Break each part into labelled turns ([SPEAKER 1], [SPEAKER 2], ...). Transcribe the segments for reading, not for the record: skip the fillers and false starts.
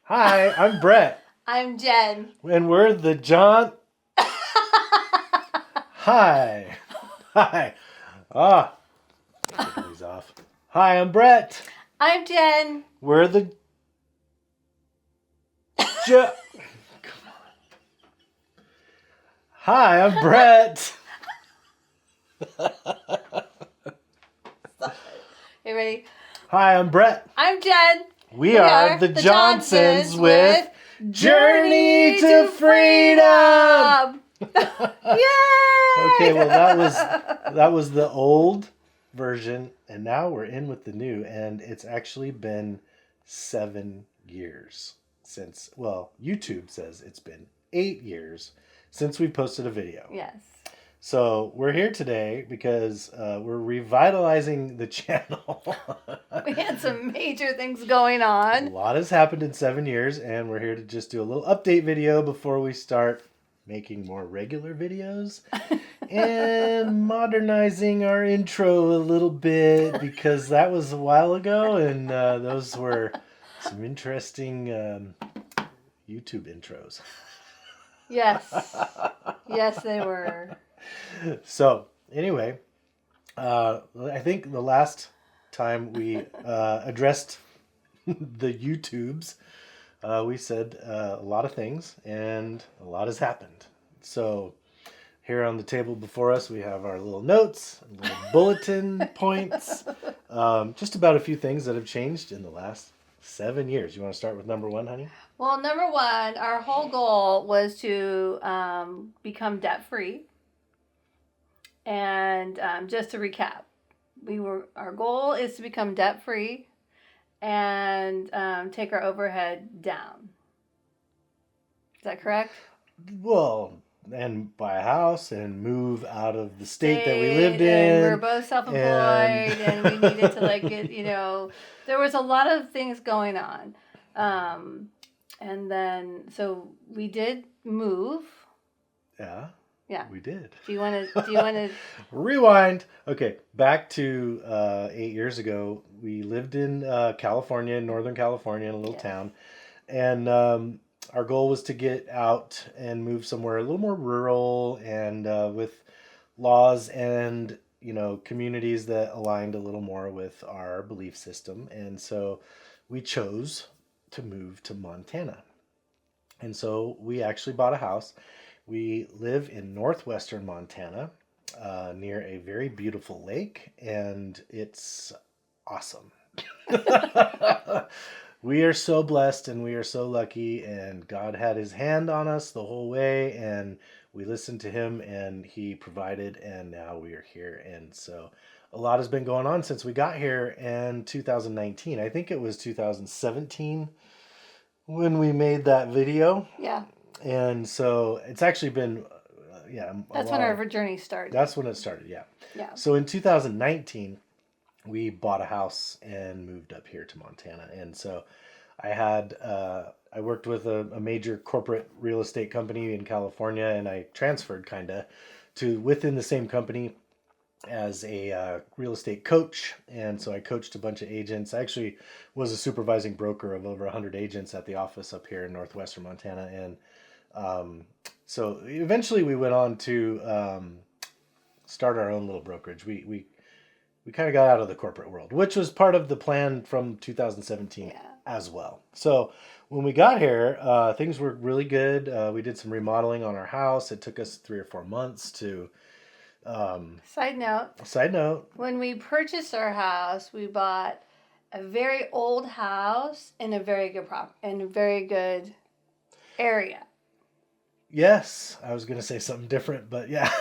[SPEAKER 1] Hi, I'm Brett.
[SPEAKER 2] I'm Jen.
[SPEAKER 1] And we're the John. Hi. Hi. Ah, taking these off. Hi, I'm Brett.
[SPEAKER 2] I'm Jen.
[SPEAKER 1] We're the. Come on. Hi, I'm Brett.
[SPEAKER 2] You ready?
[SPEAKER 1] Hi, I'm Brett.
[SPEAKER 2] I'm Jen.
[SPEAKER 1] We are the Johnsons with Journey to Freedom.
[SPEAKER 2] Yay!
[SPEAKER 1] Okay, well that was the old version, and now we're in with the new, and it's actually been 7 years since. Well, YouTube says it's been 8 years since we posted a video.
[SPEAKER 2] Yes.
[SPEAKER 1] So we're here today because we're revitalizing the channel.
[SPEAKER 2] We had some major things going on.
[SPEAKER 1] A lot has happened in 7 years, and we're here to just do a little update video before we start making more regular videos and modernizing our intro a little bit, because that was a while ago, and those were some interesting YouTube intros.
[SPEAKER 2] Yes. Yes, they were.
[SPEAKER 1] So anyway, I think the last time we addressed the YouTubes, we said a lot of things, and a lot has happened. So here on the table before us, we have our little notes, little bulletin points, just about a few things that have changed in the last 7 years. You want to start with number one, honey?
[SPEAKER 2] Well, number one, our whole goal was to become debt-free. And just to recap, our goal is to become debt-free and take our overhead down. Is that correct?
[SPEAKER 1] Well, and buy a house and move out of the state that we lived in.
[SPEAKER 2] We were both self-employed, and we needed to get, there was a lot of things going on. And then, so we did move.
[SPEAKER 1] Yeah.
[SPEAKER 2] Yeah.
[SPEAKER 1] We did.
[SPEAKER 2] Do you want to
[SPEAKER 1] rewind? Okay, back to 8 years ago. We lived in California, Northern California, in a little town, and our goal was to get out and move somewhere a little more rural and with laws and communities that aligned a little more with our belief system. And so we chose to move to Montana, and so we actually bought a house. We live in northwestern Montana, near a very beautiful lake, and it's awesome. We are so blessed, and we are so lucky, and God had his hand on us the whole way, and we listened to him, and he provided, and now we are here. And so a lot has been going on since we got here in 2019. I think it was 2017 when we made that video.
[SPEAKER 2] Yeah.
[SPEAKER 1] And so it's actually been,
[SPEAKER 2] That's when our journey started.
[SPEAKER 1] That's when it started, yeah.
[SPEAKER 2] Yeah.
[SPEAKER 1] So in 2019, we bought a house and moved up here to Montana. And so I worked with a major corporate real estate company in California, and I transferred to within the same company as a real estate coach. And so I coached a bunch of agents. I actually was a supervising broker of over 100 agents at the office up here in northwestern Montana. And so eventually we went on to start our own little brokerage. We kind of got out of the corporate world, which was part of the plan from 2017 as well. So when we got here, things were really good. We did some remodeling on our house. It took us 3 or 4 months to...
[SPEAKER 2] Side note. When we purchased our house, we bought a very old house in a very good area.
[SPEAKER 1] Yes, I was going to say something different, but yeah.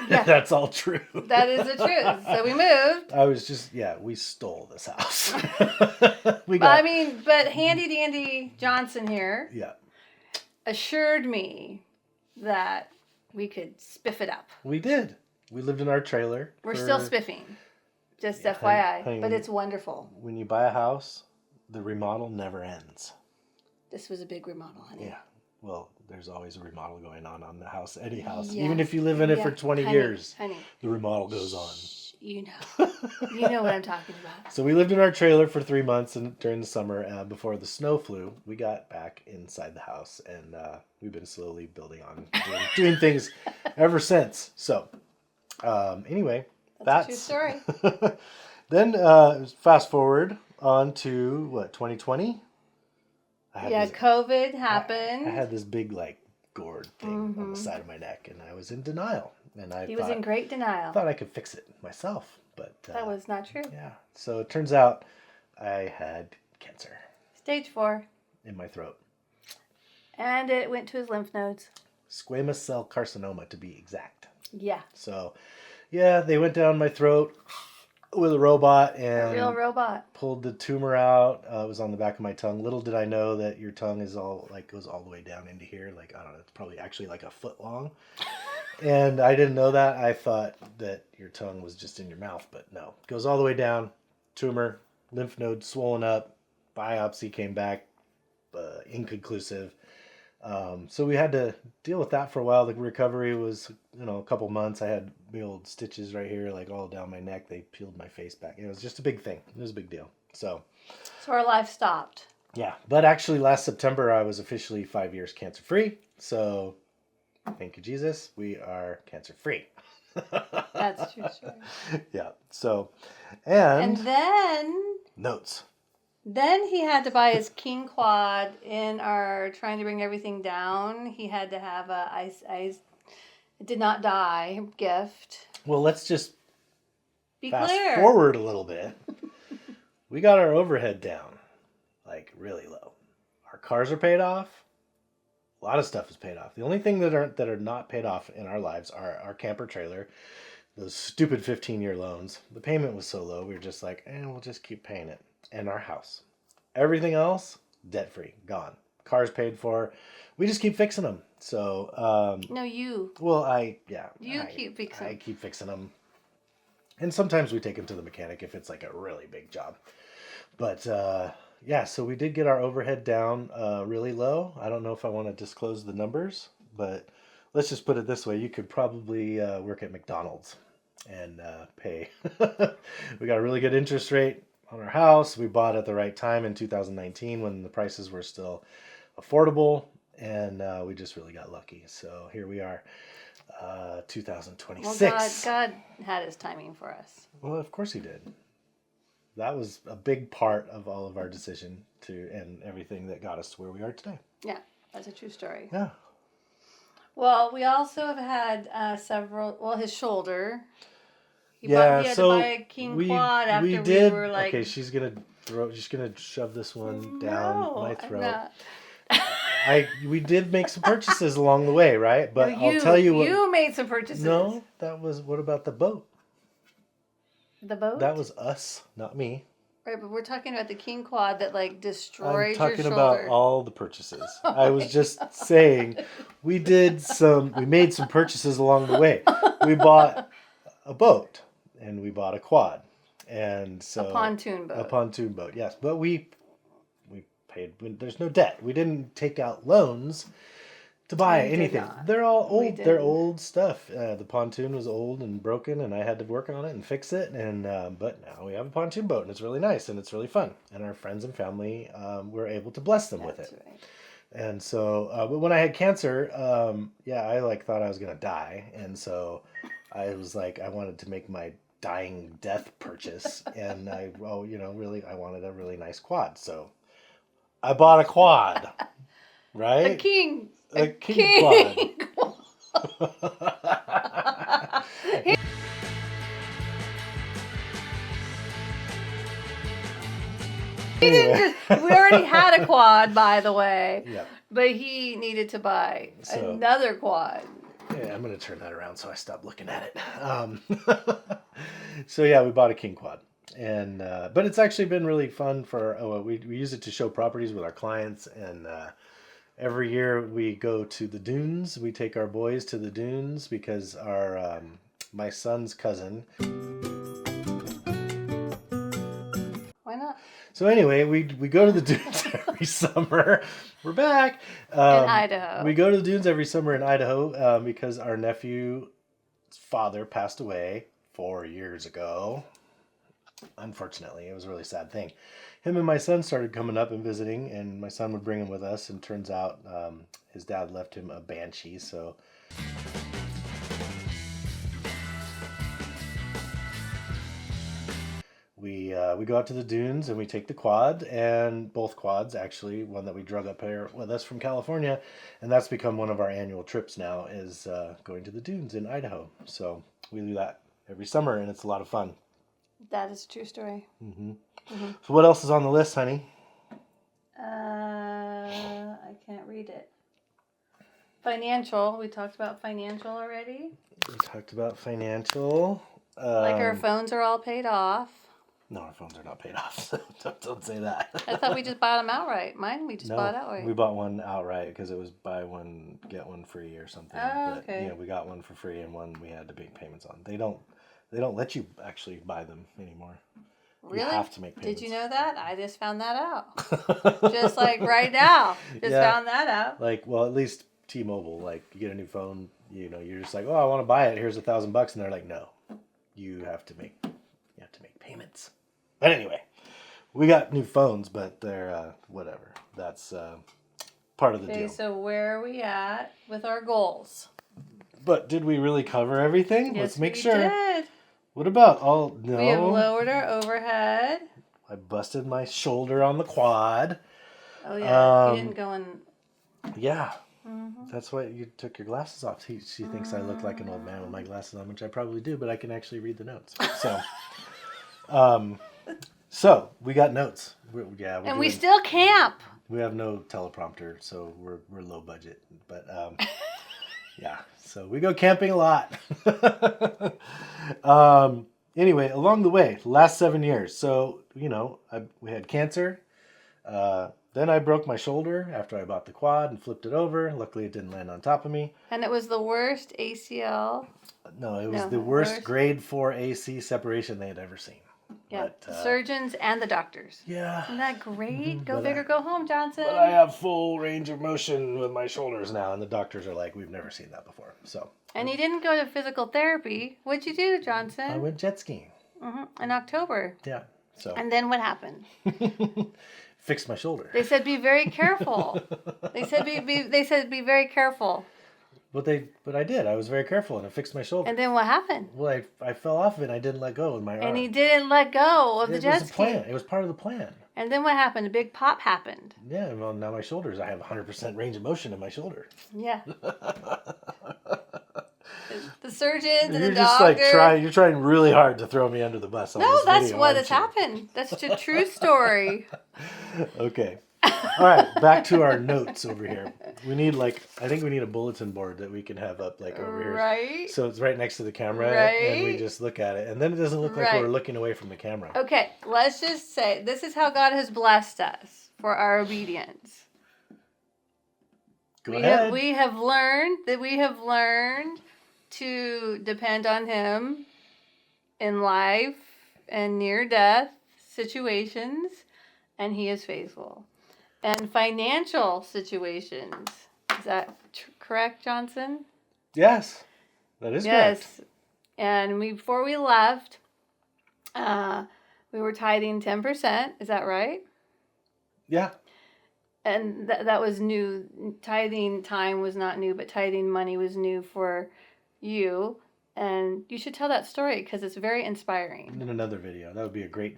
[SPEAKER 1] That's all true.
[SPEAKER 2] That is the truth. So we moved.
[SPEAKER 1] We stole this house.
[SPEAKER 2] But handy dandy Johnson here assured me that we could spiff it up.
[SPEAKER 1] We did. We lived in our trailer.
[SPEAKER 2] We're still spiffing. Just FYI. Honey, but it's wonderful.
[SPEAKER 1] When you buy a house, the remodel never ends.
[SPEAKER 2] This was a big remodel, honey.
[SPEAKER 1] Yeah. Well, there's always a remodel going on the house, any house. Even if you live in it for 20 years, the remodel goes on.
[SPEAKER 2] You know. You know what I'm talking about.
[SPEAKER 1] So we lived in our trailer for 3 months, and during the summer, before the snow flew, we got back inside the house, and we've been slowly building on doing things ever since. So anyway,
[SPEAKER 2] that's a true story.
[SPEAKER 1] Then fast forward on to what, 2020?
[SPEAKER 2] COVID happened.
[SPEAKER 1] I had this big gourd thing on the side of my neck, and I was in denial. And
[SPEAKER 2] he was in great denial.
[SPEAKER 1] I thought I could fix it myself, but
[SPEAKER 2] that was not true.
[SPEAKER 1] Yeah. So it turns out I had cancer.
[SPEAKER 2] Stage 4.
[SPEAKER 1] In my throat.
[SPEAKER 2] And it went to his lymph nodes.
[SPEAKER 1] Squamous cell carcinoma, to be exact.
[SPEAKER 2] Yeah.
[SPEAKER 1] So, yeah, they went down my throat with a robot and
[SPEAKER 2] a real robot
[SPEAKER 1] pulled the tumor out. It was on the back of my tongue. Little did I know that your tongue is goes all the way down into here. I don't know. It's probably actually a foot long. And I didn't know that. I thought that your tongue was just in your mouth, but no. It goes all the way down. Tumor, lymph node swollen up. Biopsy came back inconclusive. So we had to deal with that for a while. The recovery was, a couple months. I had big old stitches right here, all down my neck. They peeled my face back. It was just a big thing. It was a big deal. So
[SPEAKER 2] our life stopped.
[SPEAKER 1] Yeah. But actually last September, I was officially 5 years cancer free. So thank you, Jesus. We are cancer free.
[SPEAKER 2] That's true.
[SPEAKER 1] Yeah. So, and
[SPEAKER 2] then
[SPEAKER 1] notes.
[SPEAKER 2] Then he had to buy his king quad in our trying to bring everything down. He had to have a I did not die gift.
[SPEAKER 1] Well, let's just fast
[SPEAKER 2] clear.
[SPEAKER 1] Forward a little bit. We got our overhead down, really low. Our cars are paid off. A lot of stuff is paid off. The only thing that are not paid off in our lives are our camper trailer, those stupid 15-year loans. The payment was so low, we were just we'll just keep paying it. And our house. Everything else, debt-free, gone. Cars paid for. We just keep fixing them. So,
[SPEAKER 2] no, you.
[SPEAKER 1] Well,
[SPEAKER 2] keep fixing them.
[SPEAKER 1] I keep fixing them. And sometimes we take them to the mechanic if it's a really big job. But, so we did get our overhead down really low. I don't know if I want to disclose the numbers, but let's just put it this way. You could probably work at McDonald's and pay. We got a really good interest rate on our house. We bought at the right time in 2019 when the prices were still affordable, and we just really got lucky. So here we are, 2026.
[SPEAKER 2] Well, God had his timing for us.
[SPEAKER 1] Well, of course he did. That was a big part of all of our decision and everything that got us to where we are today.
[SPEAKER 2] Yeah, that's a true story.
[SPEAKER 1] Yeah.
[SPEAKER 2] Well, we also have had several. Well, his shoulder. He had to buy a king quad after we were
[SPEAKER 1] Okay, she's gonna shove this one down my throat. We did make some purchases along the way, right? But I'll tell you what.
[SPEAKER 2] You made some purchases.
[SPEAKER 1] No, what about the boat?
[SPEAKER 2] The boat?
[SPEAKER 1] That was us, not me.
[SPEAKER 2] Right, but we're talking about the king quad that destroyed your shoulder.
[SPEAKER 1] I'm talking about all the purchases. I was just saying we made some purchases along the way. We bought a boat. And we bought a quad, and so
[SPEAKER 2] a pontoon boat.
[SPEAKER 1] A pontoon boat, yes. But we paid. There's no debt. We didn't take out loans to buy anything. They're all old. They're old stuff. The pontoon was old and broken, and I had to work on it and fix it. And but now we have a pontoon boat, and it's really nice and it's really fun. And our friends and family were able to bless them with it. Right. And so, but when I had cancer, I thought I was gonna die, and so I was I wanted to make my dying death purchase, and I wanted a really nice quad, so I bought a quad, right?
[SPEAKER 2] A king
[SPEAKER 1] quad.
[SPEAKER 2] We already had a quad, by the way.
[SPEAKER 1] Yeah.
[SPEAKER 2] But he needed to buy another quad.
[SPEAKER 1] Yeah, I'm going to turn that around so I stop looking at it. So yeah, we bought a king quad, and but it's actually been really fun we use it to show properties with our clients, and every year we go to the dunes. We take our boys to the dunes because our my son's cousin.
[SPEAKER 2] Why not?
[SPEAKER 1] So anyway, we go to the dunes every summer. We're back.
[SPEAKER 2] In Idaho.
[SPEAKER 1] We go to the dunes every summer in Idaho because our nephew's father passed away 4 years ago. Unfortunately, it was a really sad thing. Him and my son started coming up and visiting, and my son would bring him with us, and turns out his dad left him a Banshee, so we go out to the dunes and we take the quad, and both quads actually, one that we drug up here with us from California, and that's become one of our annual trips now, is going to the dunes in Idaho. So we do that every summer, and it's a lot of fun.
[SPEAKER 2] That is a true story.
[SPEAKER 1] Mm-hmm. Mm-hmm. So what else is on the list, honey?
[SPEAKER 2] I can't read it. Financial. We talked about financial already.
[SPEAKER 1] We talked about financial.
[SPEAKER 2] Like our phones are all paid off.
[SPEAKER 1] No, our phones are not paid off, so don't say that.
[SPEAKER 2] I thought we just bought them outright. Mine, we just bought outright.
[SPEAKER 1] We bought one outright because it was buy one, get one free or something.
[SPEAKER 2] Oh, okay.
[SPEAKER 1] But, we got one for free and one we had to make payments on. They don't let you actually buy them anymore.
[SPEAKER 2] Really?
[SPEAKER 1] You have to make payments.
[SPEAKER 2] Did you know that? I just found that out. Just like right now. Found that out.
[SPEAKER 1] Like, well, at least T-Mobile, like you get a new phone, you're just like, oh, I want to buy it. Here's $1,000, and they're like, no, you have to make payments. But anyway, we got new phones, but they're whatever. That's part of the deal.
[SPEAKER 2] Okay, so where are we at with our goals?
[SPEAKER 1] But did we really cover everything?
[SPEAKER 2] Yes,
[SPEAKER 1] Let's make
[SPEAKER 2] we
[SPEAKER 1] sure.
[SPEAKER 2] Did.
[SPEAKER 1] What about no?
[SPEAKER 2] We have lowered our overhead.
[SPEAKER 1] I busted my shoulder on the quad.
[SPEAKER 2] Oh yeah, you didn't go in.
[SPEAKER 1] Yeah, that's why you took your glasses off. She thinks I look like an old man with my glasses on, which I probably do, but I can actually read the notes. So, so we got notes.
[SPEAKER 2] And we still camp.
[SPEAKER 1] We have no teleprompter, so we're low budget, but. Yeah, so we go camping a lot. Anyway, along the way, last 7 years. So, we had cancer. Then I broke my shoulder after I bought the quad and flipped it over. Luckily, it didn't land on top of me.
[SPEAKER 2] And it was the worst ACL.
[SPEAKER 1] No, it was the worst grade 4 AC separation they had ever seen.
[SPEAKER 2] Yeah,
[SPEAKER 1] But,
[SPEAKER 2] the surgeons and the doctors.
[SPEAKER 1] Yeah.
[SPEAKER 2] Isn't that great? Go big or go home, Johnson.
[SPEAKER 1] But I have full range of motion with my shoulders now, and the doctors are like, we've never seen that before. So.
[SPEAKER 2] And you didn't go to physical therapy. What'd you do, Johnson?
[SPEAKER 1] I went jet skiing.
[SPEAKER 2] In October.
[SPEAKER 1] Yeah. So.
[SPEAKER 2] And then what happened?
[SPEAKER 1] Fixed my shoulder.
[SPEAKER 2] They said be very careful. They said be very careful.
[SPEAKER 1] But I did. I was very careful, and it fixed my shoulder.
[SPEAKER 2] And then what happened?
[SPEAKER 1] Well, I fell off of it, and I didn't let go with my arm.
[SPEAKER 2] And he didn't let go of the jet ski.
[SPEAKER 1] It was part of the plan.
[SPEAKER 2] And then what happened? A big pop happened.
[SPEAKER 1] Yeah, well, now my shoulders, I have 100% range of motion in my shoulder.
[SPEAKER 2] Yeah. The surgeons and the
[SPEAKER 1] doctor.
[SPEAKER 2] doctor.
[SPEAKER 1] You're trying really hard to throw me under the bus on this video.
[SPEAKER 2] No, that's what has happened. That's a true story.
[SPEAKER 1] Okay. All right, back to our notes over here. We need I think we need a bulletin board that we can have up over here.
[SPEAKER 2] Right.
[SPEAKER 1] So it's right next to the camera,
[SPEAKER 2] right.
[SPEAKER 1] And we just look at it, and then it doesn't look like we're looking away from the camera.
[SPEAKER 2] Okay, let's just say this is how God has blessed us for our obedience.
[SPEAKER 1] Go ahead.
[SPEAKER 2] We have learned to depend on Him in life and near-death situations, and He is faithful. And financial situations. Is that correct, Johnson?
[SPEAKER 1] Yes, that is correct.
[SPEAKER 2] Yes. And before we left, we were tithing 10%. Is that right?
[SPEAKER 1] Yeah.
[SPEAKER 2] And that was new. Tithing time was not new, but tithing money was new for you. And you should tell that story because it's very inspiring.
[SPEAKER 1] In another video. That would be a great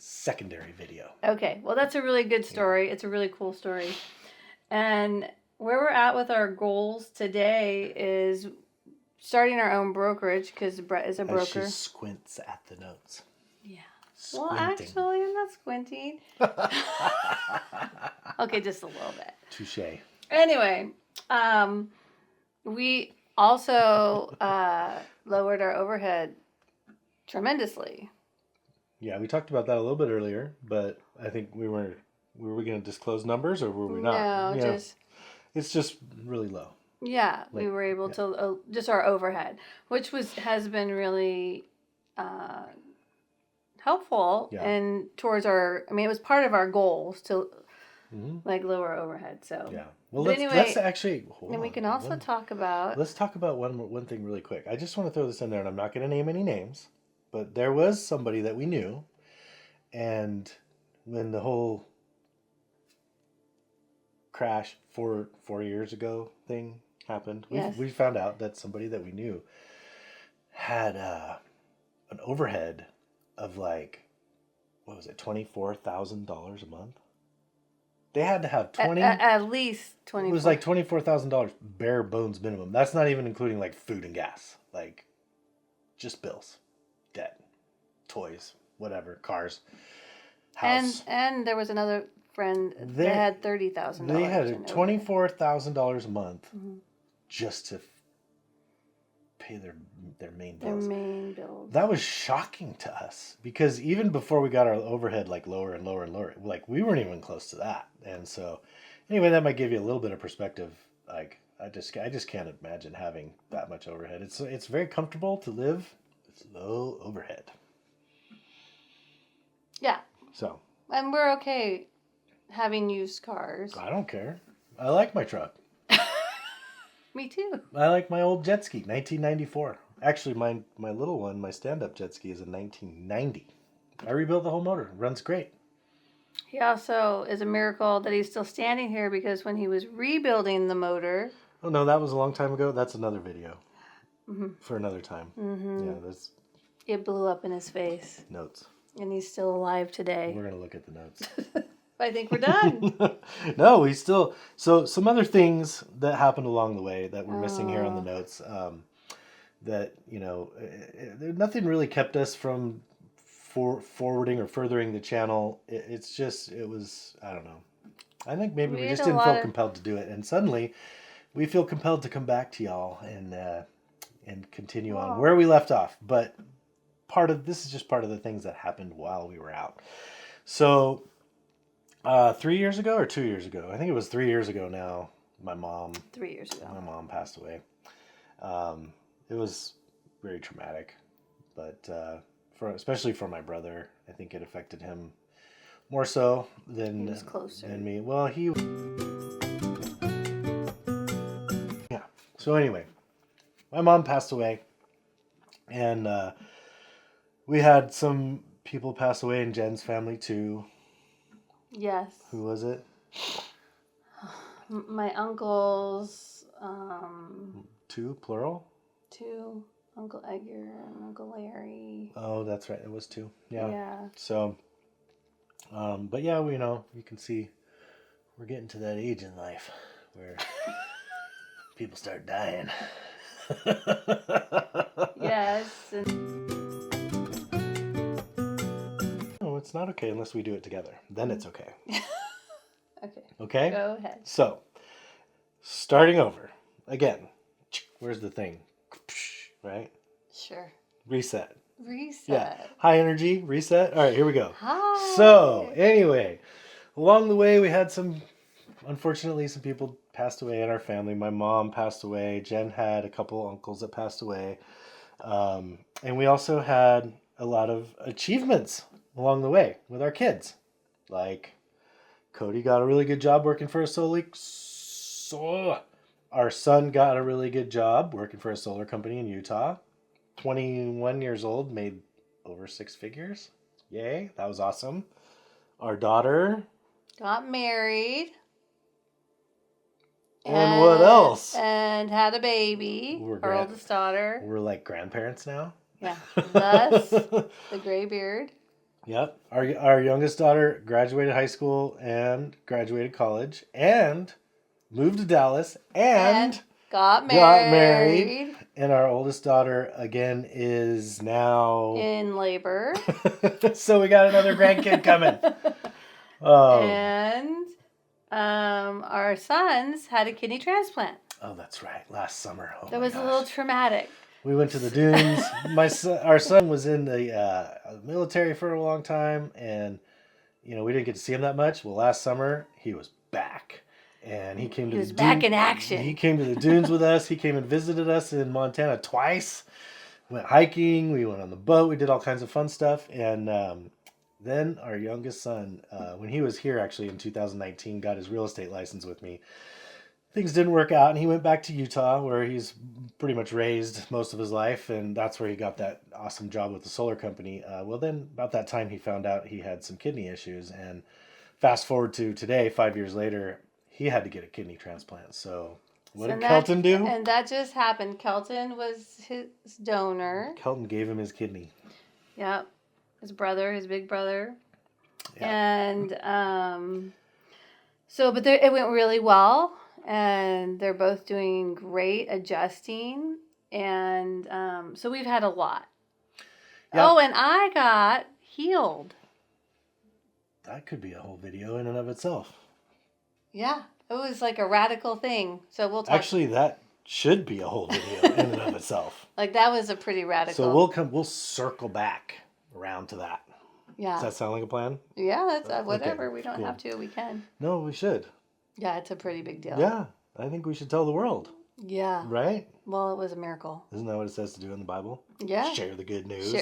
[SPEAKER 1] secondary video.
[SPEAKER 2] Okay. Well, that's a really good story. It's a really cool story. And where we're at with our goals today is starting our own brokerage because Brett is a broker.
[SPEAKER 1] As she squints at the notes.
[SPEAKER 2] Yeah.
[SPEAKER 1] Squinting.
[SPEAKER 2] Well, actually, I'm not squinting. Okay, just a little bit.
[SPEAKER 1] Touche.
[SPEAKER 2] Anyway, we also lowered our overhead tremendously.
[SPEAKER 1] Yeah, we talked about that a little bit earlier, but I think were we going to disclose numbers or were we not?
[SPEAKER 2] No,
[SPEAKER 1] it's just really low.
[SPEAKER 2] Yeah, we were able to just our overhead, which has been really helpful and towards it was part of our goals to like lower overhead. So
[SPEAKER 1] yeah. Well,
[SPEAKER 2] but
[SPEAKER 1] let's actually.
[SPEAKER 2] And we can also talk about.
[SPEAKER 1] Let's talk about one thing really quick. I just want to throw this in there, and I'm not going to name any names, but there was somebody that we knew, and when the whole crash 4 years ago thing happened, we found out that somebody that we knew had an overhead of like, what was it, $24,000 a month. They had to have
[SPEAKER 2] at least 20.
[SPEAKER 1] It was like $24,000 bare bones minimum. That's not even including like food and gas, like just bills, debt, toys, whatever, cars, house.
[SPEAKER 2] And there was another friend that had $30,000.
[SPEAKER 1] They had $24,000 a month just to pay their main bills.
[SPEAKER 2] Their main bills.
[SPEAKER 1] That was shocking to us because even before we got our overhead like lower and lower and lower, like we weren't even close to that. And so, anyway, that might give you a little bit of perspective. Like I just can't imagine having that much overhead. It's very comfortable to live. It's low overhead.
[SPEAKER 2] Yeah.
[SPEAKER 1] So.
[SPEAKER 2] And we're okay having used cars.
[SPEAKER 1] I don't care. I like my truck.
[SPEAKER 2] Me too.
[SPEAKER 1] I like my old jet ski, 1994. Actually, my little one, my stand-up jet ski is a 1990. I rebuilt the whole motor. It runs great.
[SPEAKER 2] He also is a miracle that he's still standing here because when he was rebuilding the motor...
[SPEAKER 1] Oh, no, that was a long time ago. That's another video for another time. Yeah,
[SPEAKER 2] it blew up in his face.
[SPEAKER 1] Notes.
[SPEAKER 2] And he's still alive today.
[SPEAKER 1] We're going to look at the notes.
[SPEAKER 2] I think we're done.
[SPEAKER 1] No, we still... So some other things that happened along the way that we're missing here on the notes, that, nothing really kept us from forwarding or furthering the channel. It was, I don't know. I think maybe we just didn't feel compelled to do it. And suddenly we feel compelled to come back to y'all and continue on where we left off. But this is just part of the things that happened while we were out. So... 3 years ago or 2 years ago? I think it was 3 years ago now.
[SPEAKER 2] 3 years ago.
[SPEAKER 1] My mom passed away. It was very traumatic, but especially for my brother, I think it affected him more so than
[SPEAKER 2] he was closer
[SPEAKER 1] than me. Well, yeah. So anyway, my mom passed away, and we had some people pass away in Jen's family too.
[SPEAKER 2] Yes.
[SPEAKER 1] Who was it?
[SPEAKER 2] My uncles.
[SPEAKER 1] 2, plural?
[SPEAKER 2] 2. Uncle Edgar and Uncle Larry.
[SPEAKER 1] Oh, that's right. It was 2. Yeah.
[SPEAKER 2] Yeah.
[SPEAKER 1] So, but yeah, you can see we're getting to that age in life where people start dying.
[SPEAKER 2] Yes.
[SPEAKER 1] It's not okay unless we do it together. Then it's okay.
[SPEAKER 2] Okay.
[SPEAKER 1] Okay?
[SPEAKER 2] Go ahead.
[SPEAKER 1] So, starting over. Again. Where's the thing? Right?
[SPEAKER 2] Sure.
[SPEAKER 1] Reset.
[SPEAKER 2] Yeah.
[SPEAKER 1] High energy. Reset. All right, here we go.
[SPEAKER 2] Hi.
[SPEAKER 1] So, anyway. Along the way, we had unfortunately, some people passed away in our family. My mom passed away. Jen had a couple uncles that passed away. And we also had a lot of achievements along the way with our kids. Like Cody got a really good job working for a our son got a really good job working for a solar company in Utah. 21 years old, made over 6 figures. Yay, that was awesome. Our daughter
[SPEAKER 2] got married.
[SPEAKER 1] And what else?
[SPEAKER 2] And had a baby. Our oldest daughter.
[SPEAKER 1] We're like grandparents now.
[SPEAKER 2] Yeah. Thus, the gray beard.
[SPEAKER 1] Yep. Our youngest daughter graduated high school and graduated college and moved to Dallas and
[SPEAKER 2] got married.
[SPEAKER 1] And our oldest daughter, again, is now...
[SPEAKER 2] in labor.
[SPEAKER 1] So we got another grandkid coming.
[SPEAKER 2] And our sons had a kidney transplant.
[SPEAKER 1] Oh, that's right. Last summer. Oh,
[SPEAKER 2] that was a little traumatic.
[SPEAKER 1] We went to the dunes. Our son was in the military for a long time, and we didn't get to see him that much. Well, last summer he was back, and he came to the dunes.
[SPEAKER 2] Back in action.
[SPEAKER 1] He came to the dunes with us. He came and visited us in Montana twice. Went hiking. We went on the boat. We did all kinds of fun stuff, and Then our youngest son, when he was here actually in 2019, got his real estate license with me. Things didn't work out, and he went back to Utah, where he's pretty much raised most of his life, and that's where he got that awesome job with the solar company. Well, then about that time, he found out he had some kidney issues, and fast forward to today, 5 years later, he had to get a kidney transplant. So what did Kelton do?
[SPEAKER 2] And that just happened. Kelton was his donor.
[SPEAKER 1] Kelton gave him his kidney.
[SPEAKER 2] Yep. His brother, his big brother. Yep. And but it went really well. And they're both doing great adjusting. And so we've had a lot. Yep. Oh, and I got healed.
[SPEAKER 1] That could be a whole video in and of itself.
[SPEAKER 2] Yeah, it was like a radical thing. So we'll talk.
[SPEAKER 1] Actually, that should be a whole video in and of itself.
[SPEAKER 2] Like that was a pretty radical.
[SPEAKER 1] So we'll circle back around to that.
[SPEAKER 2] Yeah.
[SPEAKER 1] Does that sound like a plan?
[SPEAKER 2] Yeah, that's whatever. Okay, we don't have to. We can.
[SPEAKER 1] No, we should.
[SPEAKER 2] Yeah, it's a pretty big deal.
[SPEAKER 1] Yeah, I think we should tell the world.
[SPEAKER 2] Yeah.
[SPEAKER 1] Right?
[SPEAKER 2] Well, it was a miracle.
[SPEAKER 1] Isn't that what it says to do in the Bible?
[SPEAKER 2] Yeah.
[SPEAKER 1] Share the good news.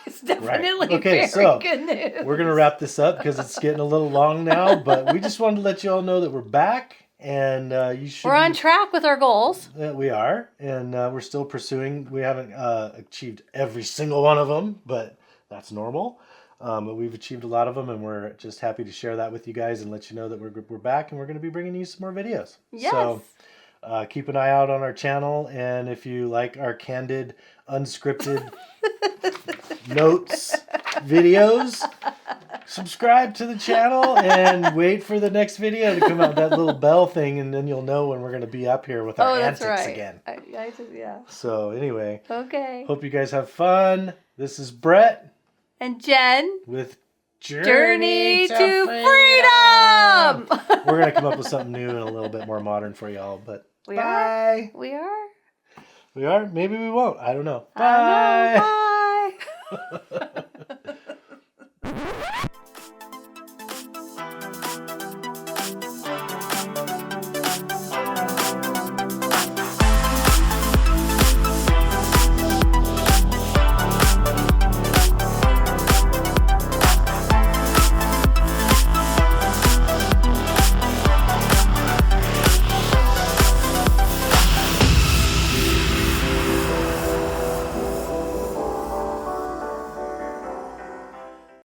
[SPEAKER 2] It's definitely
[SPEAKER 1] right. Okay,
[SPEAKER 2] very good news.
[SPEAKER 1] We're going to wrap this up because it's getting a little long now, but we just wanted to let you all know that we're back, and you should.
[SPEAKER 2] We're on track with our goals.
[SPEAKER 1] We are, and we're still pursuing. We haven't achieved every single one of them, but that's normal. But we've achieved a lot of them, and we're just happy to share that with you guys and let you know that we're back, and we're going to be bringing you some more videos.
[SPEAKER 2] Yes.
[SPEAKER 1] So keep an eye out on our channel, and if you like our candid, unscripted notes videos, subscribe to the channel and wait for the next video to come out, that little bell thing, and then you'll know when we're going to be up here with our antics again.
[SPEAKER 2] Yeah.
[SPEAKER 1] So anyway.
[SPEAKER 2] Okay.
[SPEAKER 1] Hope you guys have fun. This is Brett.
[SPEAKER 2] And Jen.
[SPEAKER 1] With
[SPEAKER 2] Journey to Freedom!
[SPEAKER 1] We're going to come up with something new and a little bit more modern for y'all, but
[SPEAKER 2] we
[SPEAKER 1] bye.
[SPEAKER 2] Are. We are.
[SPEAKER 1] We are? Maybe we won't. I don't know.
[SPEAKER 2] Bye. I don't know. Bye.